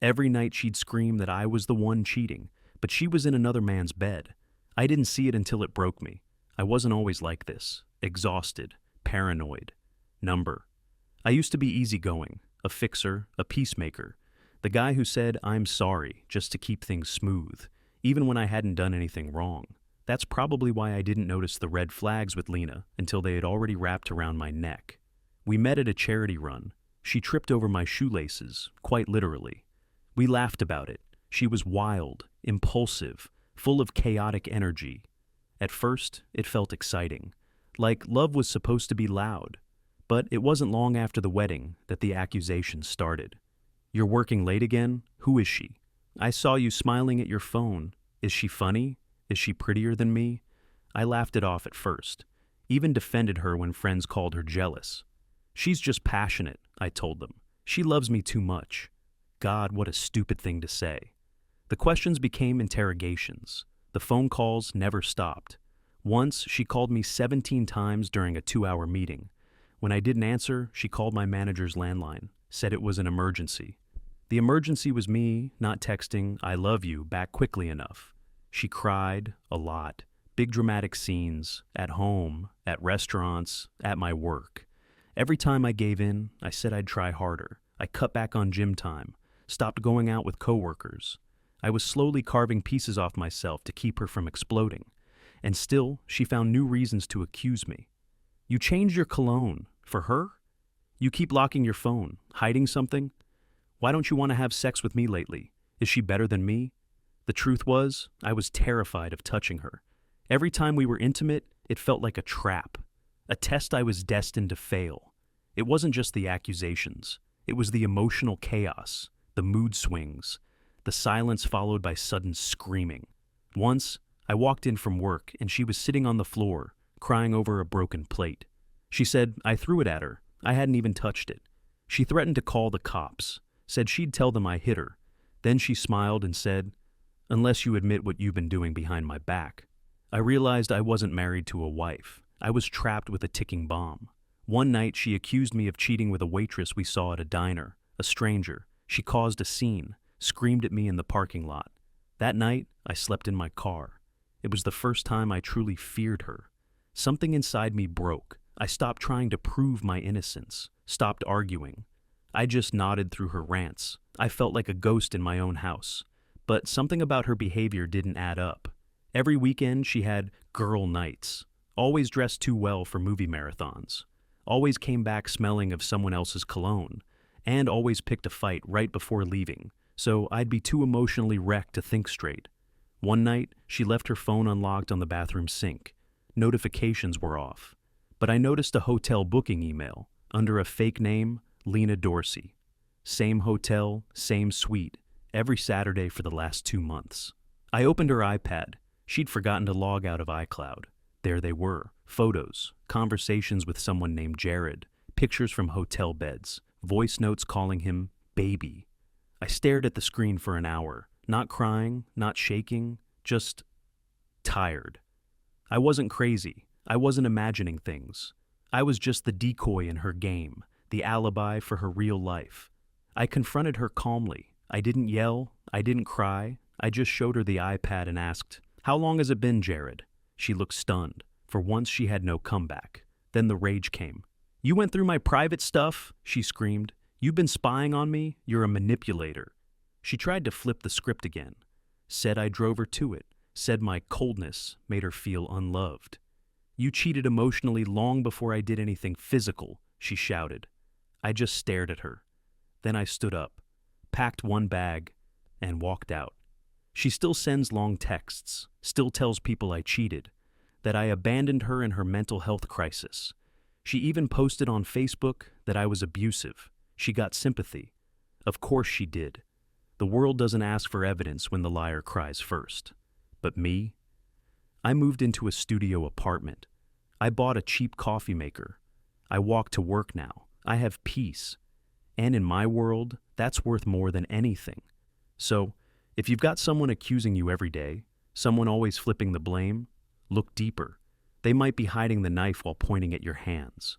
Every night she'd scream that I was the one cheating, but she was in another man's bed. I didn't see it until it broke me. I wasn't always like this. Exhausted, paranoid. Number. I used to be easygoing, a fixer, a peacemaker. The guy who said, "I'm sorry," just to keep things smooth, even when I hadn't done anything wrong. That's probably why I didn't notice the red flags with Lena until they had already wrapped around my neck. We met at a charity run. She tripped over my shoelaces, quite literally. We laughed about it. She was wild, impulsive, full of chaotic energy. At first, it felt exciting, like love was supposed to be loud. But it wasn't long after the wedding that the accusations started. "You're working late again? Who is she? I saw you smiling at your phone. Is she funny? Is she prettier than me?" I laughed it off at first, even defended her when friends called her jealous. "She's just passionate," I told them. "She loves me too much." God, what a stupid thing to say. The questions became interrogations. The phone calls never stopped. Once, she called me 17 times during a 2-hour meeting. When I didn't answer, she called my manager's landline, said it was an emergency. The emergency was me not texting "I love you" back quickly enough. She cried a lot. Big dramatic scenes, at home, at restaurants, at my work. Every time I gave in, I said I'd try harder. I cut back on gym time, stopped going out with coworkers. I was slowly carving pieces off myself to keep her from exploding. And still, she found new reasons to accuse me. "You changed your cologne. For her? You keep locking your phone. Hiding something? Why don't you want to have sex with me lately? Is she better than me?" The truth was, I was terrified of touching her. Every time we were intimate, it felt like a trap. A test I was destined to fail. It wasn't just the accusations. It was the emotional chaos, the mood swings, the silence followed by sudden screaming. Once, I walked in from work and she was sitting on the floor, crying over a broken plate. She said I threw it at her. I hadn't even touched it. She threatened to call the cops, said she'd tell them I hit her. Then she smiled and said, "Unless you admit what you've been doing behind my back." I realized I wasn't married to a wife. I was trapped with a ticking bomb. One night, she accused me of cheating with a waitress we saw at a diner, a stranger. She caused a scene, screamed at me in the parking lot. That night, I slept in my car. It was the first time I truly feared her. Something inside me broke. I stopped trying to prove my innocence, stopped arguing. I just nodded through her rants. I felt like a ghost in my own house. But something about her behavior didn't add up. Every weekend, she had girl nights, always dressed too well for movie marathons, always came back smelling of someone else's cologne, and always picked a fight right before leaving, so I'd be too emotionally wrecked to think straight. One night, she left her phone unlocked on the bathroom sink. Notifications were off. But I noticed a hotel booking email under a fake name, Lena Dorsey. Same hotel, same suite, every Saturday for the last 2 months. I opened her iPad. She'd forgotten to log out of iCloud. There they were, photos, conversations with someone named Jared, pictures from hotel beds, voice notes calling him baby. I stared at the screen for an hour, not crying, not shaking, just tired. I wasn't crazy. I wasn't imagining things. I was just the decoy in her game, the alibi for her real life. I confronted her calmly. I didn't yell. I didn't cry. I just showed her the iPad and asked, "How long has it been, Jared?" She looked stunned. For once, she had no comeback. Then the rage came. "You went through my private stuff?" she screamed. "You've been spying on me? You're a manipulator." She tried to flip the script again. Said I drove her to it. Said my coldness made her feel unloved. "You cheated emotionally long before I did anything physical," she shouted. I just stared at her. Then I stood up, packed one bag, and walked out. She still sends long texts, still tells people I cheated, that I abandoned her in her mental health crisis. She even posted on Facebook that I was abusive. She got sympathy. Of course she did. The world doesn't ask for evidence when the liar cries first. But me? I moved into a studio apartment. I bought a cheap coffee maker. I walk to work now. I have peace. And in my world, that's worth more than anything. So, if you've got someone accusing you every day, someone always flipping the blame, look deeper. They might be hiding the knife while pointing at your hands.